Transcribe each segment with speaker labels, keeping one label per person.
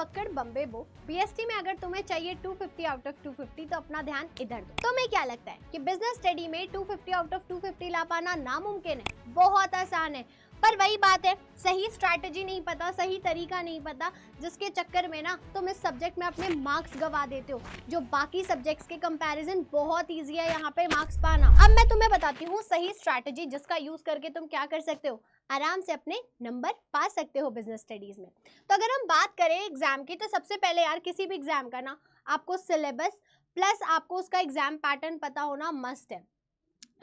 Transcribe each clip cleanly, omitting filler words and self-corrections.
Speaker 1: बक्कड़ बम्बे बो, बीएसटी में अगर तुम्हें चाहिए 250 आउट ऑफ 250 तो अपना ध्यान इधर दो। तुम्हें क्या लगता है कि बिजनेस स्टडी में 250 आउट ऑफ 250 ला पाना नामुमकिन है? बहुत आसान है, पर वही बात है, सही स्ट्रैटेजी नहीं पता, सही तरीका नहीं पता, जिसके चक्कर में ना तुम इस सब्जेक्ट में अपने मार्क्स गवा देते हो, जो बाकी सब्जेक्ट्स के कंपैरिजन बहुत ईजी है यहाँ पे मार्क्स पाना। अब मैं तुम्हें बताती हूँ सही स्ट्रैटेजी, जिसका यूज करके तुम क्या कर सकते हो, आराम से अपने नंबर पा सकते हो बिजनेस स्टडीज में। तो अगर हम बात करें एग्जाम की, तो सबसे पहले यार किसी भी एग्जाम का ना आपको सिलेबस प्लस आपको उसका एग्जाम पैटर्न पता होना मस्ट है।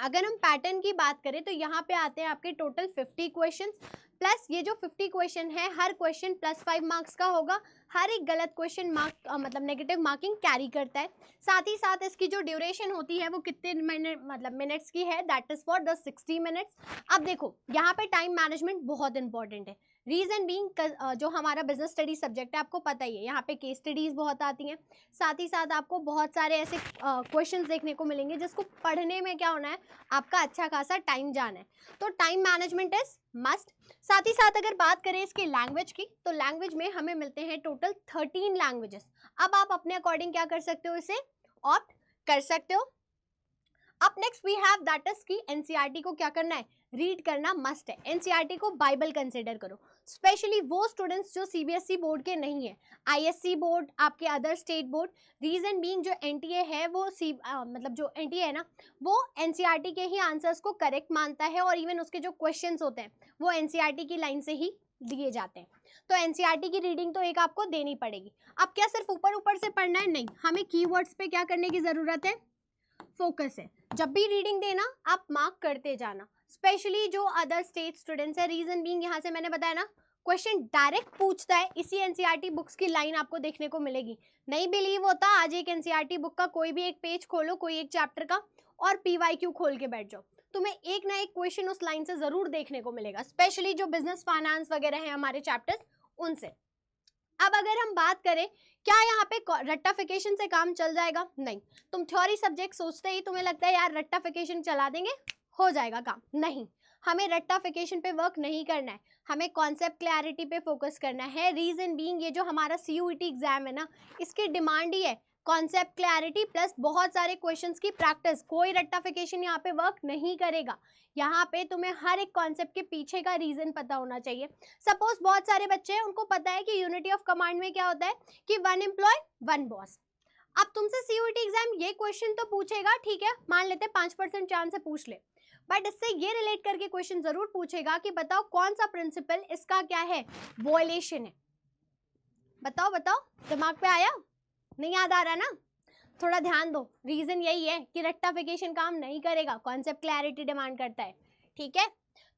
Speaker 1: अगर हम पैटर्न की बात करें तो यहाँ पे आते हैं आपके टोटल 50 क्वेश्चंस, प्लस ये जो 50 क्वेश्चन है हर क्वेश्चन +5 मार्क्स का होगा। हर एक गलत क्वेश्चन मार्क मतलब नेगेटिव मार्किंग कैरी करता है। साथ ही साथ इसकी जो ड्यूरेशन होती है वो कितने मिनट्स की है, that is for the 60 minutes. अब देखो यहाँ पे टाइम मैनेजमेंट बहुत इंपॉर्टेंट है। रीजन बीइंग जो हमारा बिजनेस स्टडी सब्जेक्ट है आपको पता ही है, यहाँ पे केस स्टडीज बहुत आती हैं, साथ ही साथ आपको बहुत सारे ऐसे क्वेश्चंस देखने को मिलेंगे जिसको पढ़ने में क्या होना है, आपका अच्छा खासा टाइम जाना है। तो टाइम मैनेजमेंट इज मस्ट। साथ ही साथ अगर बात करें इसकी लैंग्वेज की, तो लैंग्वेज में हमें मिलते हैं टोटल 13 लैंग्वेजेस। अब आप अपने अकॉर्डिंग क्या कर सकते हो, इसे ऑप्ट कर सकते हो। अब next we have that is की एनसीईआरटी को क्या करना है, रीड करना मस्ट है। एनसीईआरटी को बाइबल कंसिडर करो, स्पेशली वो स्टूडेंट्स जो सीबीएसई बोर्ड के नहीं है, आईएससी बोर्ड, आपके other state board. Reason being जो एनटीए है वो मतलब जो एनटीए है ना वो एनसीईआरटी के ही आंसर्स को करेक्ट मानता है, और इवन उसके जो क्वेश्चंस होते हैं वो एनसीईआरटी की लाइन से ही दिए जाते हैं। तो एनसीईआरटी की रीडिंग तो एक आपको देनी पड़ेगी। अब क्या सिर्फ ऊपर ऊपर से पढ़ना है? नहीं, हमें कीवर्ड्स पे क्या करने की जरूरत है, फोकस है। जब भी रीडिंग देना आप मार्क करते जाना, स्पेशली जो अदर स्टेट स्टूडेंट्स है। रीजन बीइंग यहाँ से मैंने बताया ना क्वेश्चन डायरेक्ट पूछता है, इसी एनसीईआरटी बुक्स की लाइन आपको देखने को मिलेगी। नहीं बिलीव होता, आज एक एनसीईआरटी बुक का कोई भी एक पेज खोलो, कोई एक चैप्टर का, और पीवाईक्यू खोल के बैठ जाओ, तुम्हें एक ना एक क्वेश्चन उस लाइन से जरूर देखने को मिलेगा, स्पेशली जो बिजनेस फाइनेंस वगैरह है हमारे चैप्टर्स उनसे। अब अगर हम बात करें क्या यहाँ पे रट्टाफिकेशन से काम चल जाएगा? नहीं। तुम थ्योरी सब्जेक्ट सोचते ही तुम्हें लगता है यार रट्टाफिकेशन चला देंगे हो जाएगा काम, नहीं। हमें रट्टाफिकेशन पे वर्क नहीं करना है, हमें कॉन्सेप्ट क्लैरिटी पे फोकस करना है। रीजन बीइंग ये जो हमारा सीयूईटी एग्जाम है ना, इसकी डिमांड ही है कॉन्सेप्ट क्लैरिटी प्लस बहुत सारे क्वेश्चंस की प्रैक्टिस। कोई रट्टाफिकेशन यहाँ पे वर्क नहीं करेगा। यहाँ पे तुम्हें हर एक कॉन्सेप्ट के पीछे का रीजन पता होना चाहिए। सपोज बहुत सारे बच्चे हैं, उनको पता है कि यूनिटी ऑफ कमांड में क्या होता है कि 1 एम्प्लॉय 1 बॉस। अब तुमसे सीयूईटी एग्जाम ये क्वेश्चन तो पूछेगा, ठीक है, मान लेते 5% चांस से पूछ ले, बट इससे ये रिलेट करके क्वेश्चन जरूर पूछेगा कि बताओ कौन सा प्रिंसिपल इसका क्या है, वॉयलेशन है। बताओ बताओ, दिमाग पे आया? नहीं याद आ रहा ना? थोड़ा ध्यान दो। रीजन यही है कि रट्टाफिकेशन काम नहीं करेगा, कॉन्सेप्ट क्लैरिटी डिमांड करता है, ठीक है।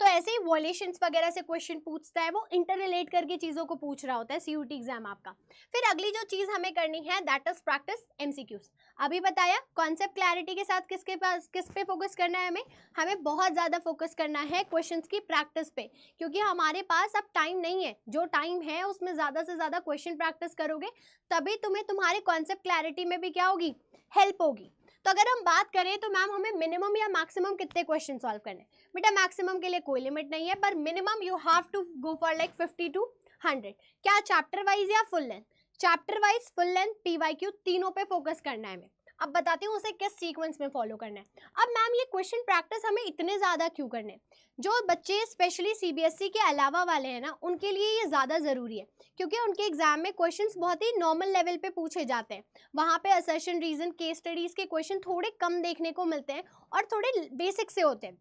Speaker 1: तो ऐसे ही वॉयलेशंस वगैरह से क्वेश्चन पूछता है, वो इंटर रिलेट करके चीजों को पूछ रहा होता है सीयूटी एग्जाम आपका। फिर अगली जो चीज हमें करनी है दैट इज प्रैक्टिस एमसीक्यूज। अभी बताया कॉन्सेप्ट क्लैरिटी के साथ किस पे फोकस करना है, हमें बहुत ज्यादा फोकस करना है क्वेश्चंस की प्रैक्टिस पे, क्योंकि हमारे पास अब टाइम नहीं है। जो टाइम है उसमें ज्यादा से ज्यादा क्वेश्चन प्रैक्टिस करोगे तभी तुम्हें तुम्हारे कॉन्सेप्ट क्लैरिटी में भी क्या होगी, हेल्प होगी। तो अगर हम बात करें तो मैम हमें मिनिमम या मैक्सिमम कितने क्वेश्चन सॉल्व करने? बेटा मैक्सिमम के लिए कोई लिमिट नहीं है, पर minimum you have to go for like 50 to 100। क्या चैप्टर वाइज या full length? Chapter wise, full length, PYQ तीनों पे फोकस करना है। मैं अब बताती हूँ उसे किस सीक्वेंस में फॉलो करना है। अब मैम ये क्वेश्चन प्रैक्टिस हमें इतने ज्यादा क्यों करने? जो बच्चे स्पेशली सीबीएसई के अलावा वाले हैं ना, उनके लिए ये ज्यादा जरूरी है, क्योंकि उनके एग्जाम में क्वेश्चंस बहुत ही नॉर्मल लेवल पे पूछे जाते हैं। वहाँ पे असर्शन, रीजन, केस स्टडीज के क्वेश्चन थोड़े कम देखने को मिलते हैं और थोड़े बेसिक से होते हैं।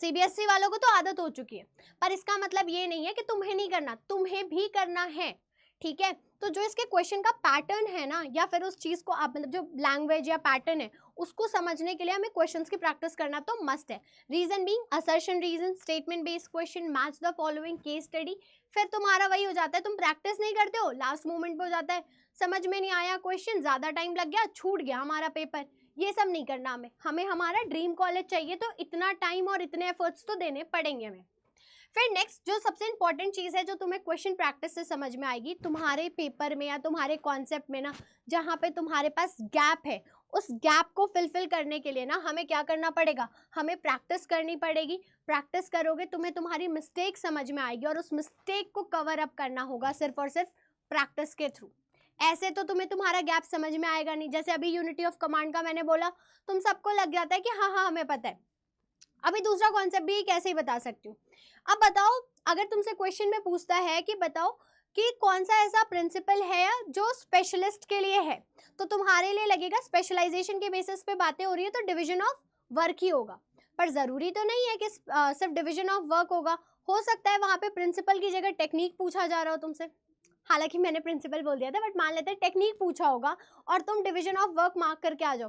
Speaker 1: सीबीएसई वालों को तो आदत हो चुकी है, पर इसका मतलब ये नहीं है कि तुम्हें नहीं करना, तुम्हें भी करना है, ठीक है। तो जो इसके क्वेश्चन का पैटर्न है ना, या फिर उस चीज को आप मतलब जो लैंग्वेज या पैटर्न है उसको समझने के लिए हमें क्वेश्चंस की प्रैक्टिस करना तो मस्ट है। Reason being assertion, reason, statement based question, match the following, case study. फिर तुम्हारा वही हो जाता है, तुम प्रैक्टिस नहीं करते हो, लास्ट मोमेंट पे हो जाता है, समझ में नहीं आया क्वेश्चन, ज्यादा टाइम लग गया, छूट गया हमारा पेपर। ये सब नहीं करना हमें हमारा ड्रीम कॉलेज चाहिए, तो इतना टाइम और इतने एफर्ट्स तो देने पड़ेंगे हमें। फिर नेक्स्ट जो सबसे इंपॉर्टेंट चीज है जो तुम्हें क्वेश्चन प्रैक्टिस से समझ में आएगी तुम्हारे पेपर में या तुम्हारे कॉन्सेप्ट में ना, जहाँ पे तुम्हारे पास गैप है, उस गैप को फिलफिल करने के लिए ना हमें क्या करना पड़ेगा, हमें प्रैक्टिस करनी पड़ेगी। प्रैक्टिस करोगे तुम्हें तुम्हारी मिस्टेक समझ में आएगी और उस मिस्टेक को कवर अप करना होगा सिर्फ और सिर्फ प्रैक्टिस के थ्रू। ऐसे तो तुम्हें तुम्हारा गैप समझ में आएगा नहीं। जैसे अभी यूनिटी ऑफ कमांड का मैंने बोला, तुम सबको लग जाता है कि हाँ हाँ हमें पता है। अभी दूसरा कॉन्सेप्ट भी कैसे ही बता सकती हूँ। अब बताओ, अगर तुमसे क्वेश्चन में पूछता है कि बताओ कि कौन सा ऐसा प्रिंसिपल है जो स्पेशलिस्ट के लिए है, तो तुम्हारे लिए लगेगा स्पेशलाइजेशन के बेसिस पे बातें हो रही है तो डिवीजन ऑफ वर्क ही होगा। पर जरूरी तो नहीं है कि सिर्फ डिवीजन ऑफ वर्क होगा। हो सकता है वहां पे प्रिंसिपल की जगह टेक्निक पूछा जा रहा हो तुमसे। हालांकि मैंने प्रिंसिपल बोल दिया था, बट मान लेते हैं टेक्निक पूछा होगा और तुम डिवीजन ऑफ वर्क मार्क करके आ जाओ,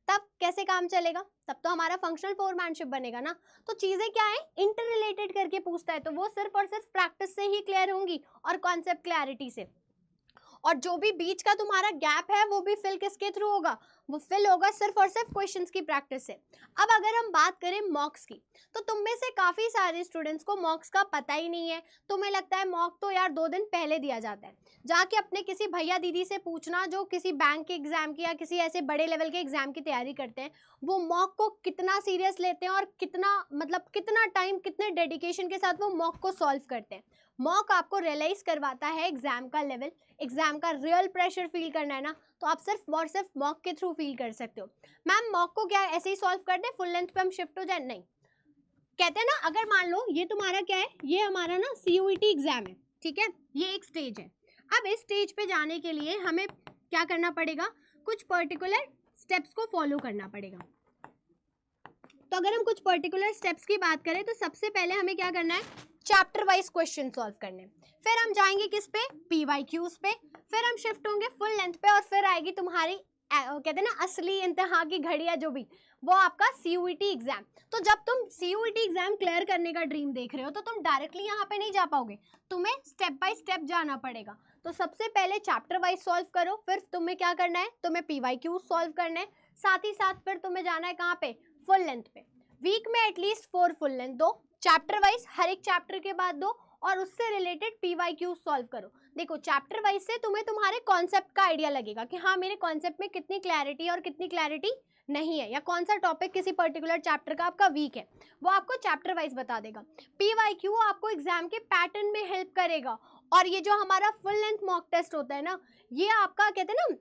Speaker 1: तब कैसे काम चलेगा? तब तो हमारा फंक्शनल फोरमैनशिप बनेगा ना। तो चीजें क्या है, इंटर रिलेटेड करके पूछता है तो वो सिर्फ और सिर्फ प्रैक्टिस से ही क्लियर होंगी और कॉन्सेप्ट क्लैरिटी से। और जो भी बीच का तुम्हारा गैप है वो भी फिल किसके थ्रू होगा? वो फिल होगा सिर्फ और सिर्फ क्वेश्चंस की प्रैक्टिस से। अब अगर हम बात करें मॉक्स की, तो तुम में से काफी सारे स्टूडेंट्स को मॉक्स का पता ही नहीं है। तुम्हें लगता है मॉक तो यार 2 दिन पहले दिया जाता है। जाके अपने किसी भैया दीदी से पूछना जो किसी बैंक के एग्जाम की या किसी ऐसे बड़े लेवल के एग्जाम की तैयारी करते हैं, वो मॉक को कितना सीरियस लेते हैं और कितना मतलब कितना टाइम कितने डेडिकेशन के साथ वो मॉक को सॉल्व करते हैं। मॉक आपको रियलाइज करवाता है एग्जाम का लेवल, एग्जाम का रियल प्रेशर फील करना है ना, तो आप सिर्फ और सिर्फ मॉक के थ्रू फील कर सकते हो। मैम मॉक को क्या ऐसे ही सॉल्व कर दे, फुल लेंथ पे हम शिफ्ट हो जाए? नहीं। कहते हैं ना, अगर मान लो ये तुम्हारा क्या है, ये हमारा ना CUET एग्जाम है, ठीक है, ये एक स्टेज है। अब इस स्टेज पे जाने के लिए हमें क्या करना पड़ेगा? कुछ पर्टिकुलर स्टेप्स को फॉलो करना पड़ेगा। तो अगर हम कुछ पर्टिकुलर स्टेप्स की बात करें तो सबसे पहले हमें क्या करना है? चैप्टर वाइज क्वेश्चन सॉल्व करने। फिर हम जाएंगे किस पे? PYQs पे। फिर हम शिफ्ट होंगे फुल लेंथ पे और फिर आएगी तुम्हारी कहते हैं ना असली इम्तिहान की घड़िया जो भी, वो आपका CUET एग्जाम। तो जब तुम CUET एग्जाम क्लियर करने का ड्रीम देख रहे हो तो तुम डायरेक्टली यहाँ पे नहीं जा पाओगे, तुम्हें स्टेप बाय स्टेप जाना पड़ेगा। तो सबसे पहले चैप्टर वाइज सॉल्व करो, फिर तुम्हें क्या करना है? तुम्हें PYQ सॉल्व करना है, साथ ही साथ फिर तुम्हें जाना है कहाँ पे? फुल लेंथ पे। वीक में एटलीस्ट 4 फुल लेंथ दो, चैप्टर वाइज हर एक चैप्टर के बाद दो, और उससे रिलेटेड PYQ सॉल्व करो। देखो चैप्टर वाइज से तुम्हें तुम्हारे कॉन्सेप्ट का आइडिया लगेगा कि हाँ मेरे कॉन्सेप्ट में कितनी क्लैरिटी और कितनी क्लैरिटी नहीं है, या कौन सा टॉपिक किसी पर्टिकुलर चैप्टर का आपका वीक है, वो आपको चैप्टर वाइज बता देगा। PYQ आपको एग्जाम के पैटर्न में हेल्प करेगा। और ये जो हमारा फुल लेंथ मॉक टेस्ट होता है ना, ये आपका कहते हैं ना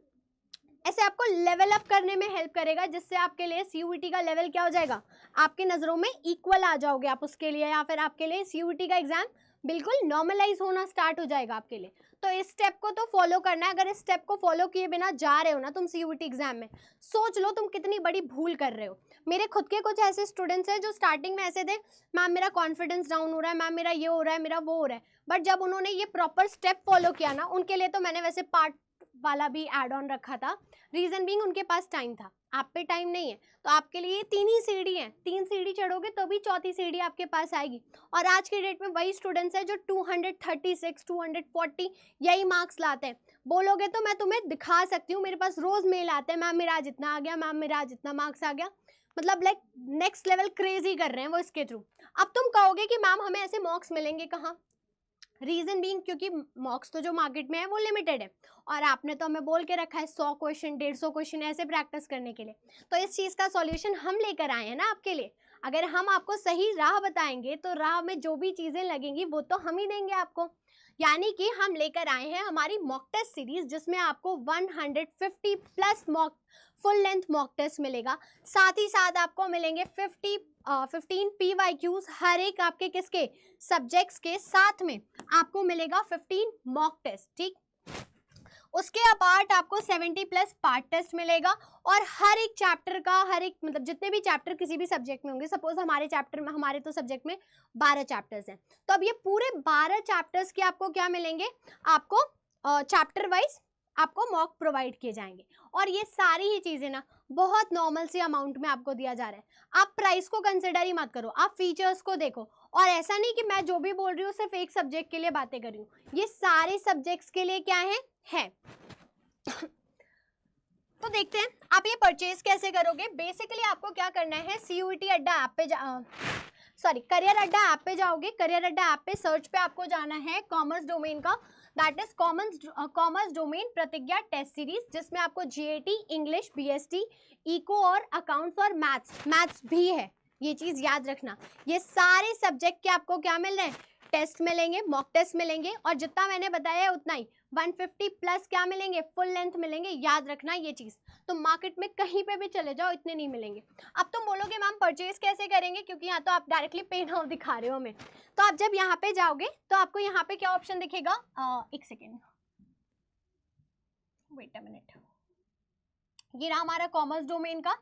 Speaker 1: ऐसे आपको लेवल अप करने में हेल्प करेगा, जिससे आपके लिए CUET का लेवल क्या हो जाएगा? आपकी नज़रों में इक्वल आ जाओगे आप उसके लिए, या फिर आपके लिए CUET का एग्जाम बिल्कुल नॉर्मलाइज होना स्टार्ट हो जाएगा आपके लिए। तो इस स्टेप को तो फॉलो करना है। अगर इस स्टेप को फॉलो किए बिना जा रहे हो ना तुम CUET एग्जाम में, सोच लो तुम कितनी बड़ी भूल कर रहे हो। मेरे खुद के कुछ ऐसे स्टूडेंट्स हैं जो स्टार्टिंग में ऐसे थे, मैम मेरा कॉन्फिडेंस डाउन हो रहा है, मैम मेरा ये हो रहा है, मेरा वो हो रहा है, बट जब उन्होंने ये प्रॉपर स्टेप फॉलो किया ना, उनके लिए तो मैंने वैसे पार्ट वाला भी एड ऑन रखा था। रीजन बीइंग उनके पास टाइम था, आप पे टाइम नहीं है, तो आपके लिए 3 ही सीढ़ी है, 3 सीढ़ी चढ़ोगे तो भी 4थी सीढ़ी आपके पास आएगी। और आज के डेट में वही स्टूडेंट्स हैं जो 236 240 यही मार्क्स लाते हैं। बोलोगे तो मैं तुम्हें दिखा सकती हूँ, मेरे पास रोज मेल आते हैं, मैम मेरा आज इतना आ गया, मैम मेरा आज इतना मार्क्स आ गया, मतलब लाइक नेक्स्ट लेवल क्रेजी कर रहे हैं वो इसके थ्रू। अब तुम कहोगे कि मैम हमें ऐसे मार्क्स मिलेंगे कहाँ? रीजन बीइंग क्योंकि मॉक्स तो जो मार्केट में है वो लिमिटेड है, और आपने तो हमें बोल के रखा है 100 क्वेश्चन 150 क्वेश्चन ऐसे प्रैक्टिस करने के लिए। तो इस चीज़ का सॉल्यूशन हम लेकर आए हैं ना आपके लिए। अगर हम आपको सही राह बताएंगे तो राह में जो भी चीज़ें लगेंगी वो तो हम ही देंगे आपको। यानी कि हम लेकर आए हैं हमारी मॉक टेस्ट सीरीज, जिसमें आपको 150 plus mock full length mock test मिलेगा। साथ ही साथ आपको मिलेंगे 15 PYQs हर एक आपके किसके सब्जेक्ट्स के, साथ में आपको मिलेगा 15 मॉक टेस्ट, ठीक। उसके अपार्ट आपको 70 प्लस पार्ट टेस्ट मिलेगा, और हर एक चैप्टर का हर एक मतलब जितने भी चैप्टर किसी भी सब्जेक्ट में होंगे, सपोज हमारे चैप्टर में हमारे तो सब्जेक्ट में 12 चैप्टर्स हैं, तो अब ये पूरे 12 चैप्टर्स के आपको क्या मिलेंगे? आपको चैप्टर वाइज आपको मॉक प्रोवाइड किए जाएंगे। और ये सारी ही चीज़ें ना बहुत नॉर्मल सी अमाउंट में आपको दिया जा रहा है। आप प्राइस को कंसिडर ही मत करो, आप फीचर्स को देखो। और ऐसा नहीं कि मैं जो भी बोल रही हूँ सिर्फ एक सब्जेक्ट के लिए बातें कर रही हूँ, ये सारे सब्जेक्ट्स के लिए क्या है। तो देखते हैं आप ये परचेज कैसे करोगे। बेसिकली आपको क्या करना है, CUET अड्डा ऐप पे करियर अड्डा ऐप पे जाओगे। करियर अड्डा ऐप पे सर्च पे आपको जाना है कॉमर्स डोमेन का, दैट इज कॉमर्स डोमेन प्रतिज्ञा टेस्ट सीरीज, जिसमें आपको GAT, इंग्लिश, BST, इको और अकाउंट्स और मैथ्स भी है। ये चीज़ याद रखना, ये सारे सब्जेक्ट के आपको क्या मिल रहे हैं? टेस्ट मिलेंगे, मॉक टेस्ट मिलेंगे, और जितना मैंने बताया है उतना ही 150 प्लस क्या मिलेंगे, फुल लेंथ मिलेंगे, याद रखना ये चीज। तो मार्केट में कहीं पे भी चले जाओ इतने नहीं मिलेंगे। अब तुम बोलोगे मैम परचेज कैसे करेंगे, क्योंकि यहाँ तो आप डायरेक्टली पे नाउ दिखा रहे हो हमें। तो आप जब यहाँ पे जाओगे तो आपको यहाँ पे क्या ऑप्शन दिखेगा, एक सेकेंड, वेट अ मिनट, ये रहा हमारा कॉमर्स डोमेन का।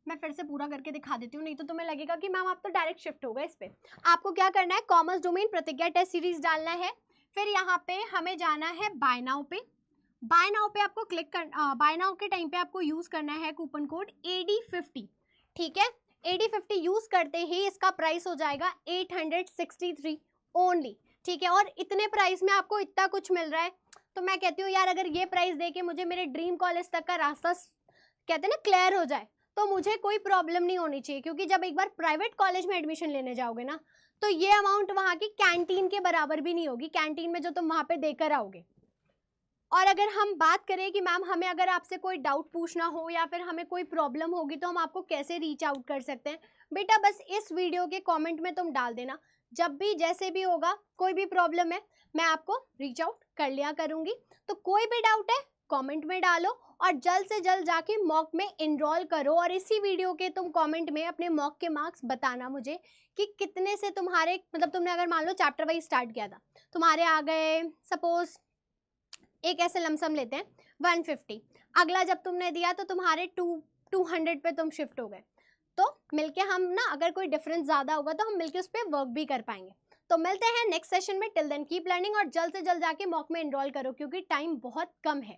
Speaker 1: मैं फिर से पूरा करके दिखा देती हूँ, नहीं तो तुम्हें लगेगा कि मैम आप तो डायरेक्ट शिफ्ट हो गए इस पे। आपको क्या करना है, कॉमर्स डोमेन प्रतिज्ञा टेस्ट सीरीज डालना है, फिर यहाँ पे हमें जाना है बाय नाउ पे। बाय नाउ पे आपको क्लिक कर, बाय नाउ के टाइम पे आपको यूज करना है कूपन कोड AD50, ठीक है। AD50 यूज करते ही इसका प्राइस हो जाएगा 863 ओनली, ठीक है। और इतने प्राइस में आपको इतना कुछ मिल रहा है, तो मैं कहती हूँ यार अगर ये प्राइस दे के मुझे मेरे ड्रीम कॉलेज तक का रास्ता कहते हैं ना क्लियर हो जाए, तो मुझे कोई प्रॉब्लम नहीं होनी चाहिए। क्योंकि जब एक बार प्राइवेट कॉलेज में एडमिशन लेने जाओगे ना, तो ये अमाउंट वहाँ की कैंटीन के बराबर भी नहीं होगी, कैंटीन में जो तुम वहाँ पे देकर आओगे। और अगर हम बात करें कि मैम हमें अगर आपसे कोई डाउट पूछना हो या फिर हमें कोई प्रॉब्लम होगी तो हम आपको कैसे रीच आउट कर सकते हैं, बेटा बस इस वीडियो के कमेंट में तुम डाल देना, जब भी जैसे भी होगा कोई भी प्रॉब्लम है मैं आपको रीच आउट कर लिया करूंगी। तो कोई भी डाउट है कमेंट में डालो और जल्द से जल्द जाके मॉक में इनरोल करो। और इसी वीडियो के तुम कमेंट में अपने मॉक के मार्क्स बताना मुझे कि कितने से तुम्हारे, मतलब तुमने अगर मान लो चैप्टर वाइज स्टार्ट किया था, तुम्हारे आ गए सपोज एक ऐसे लमसम लेते हैं 150, अगला जब तुमने दिया तो तुम्हारे 200 पे तुम शिफ्ट हो गए, तो मिलके हम ना अगर कोई डिफरेंस ज़्यादा होगा तो हम मिलके उस पर वर्क भी कर पाएंगे। तो मिलते हैं नेक्स्ट सेशन में, टिल देन कीप लर्निंग और जल्द से जल्द जाके मॉक में एनरोल करो क्योंकि टाइम बहुत कम है।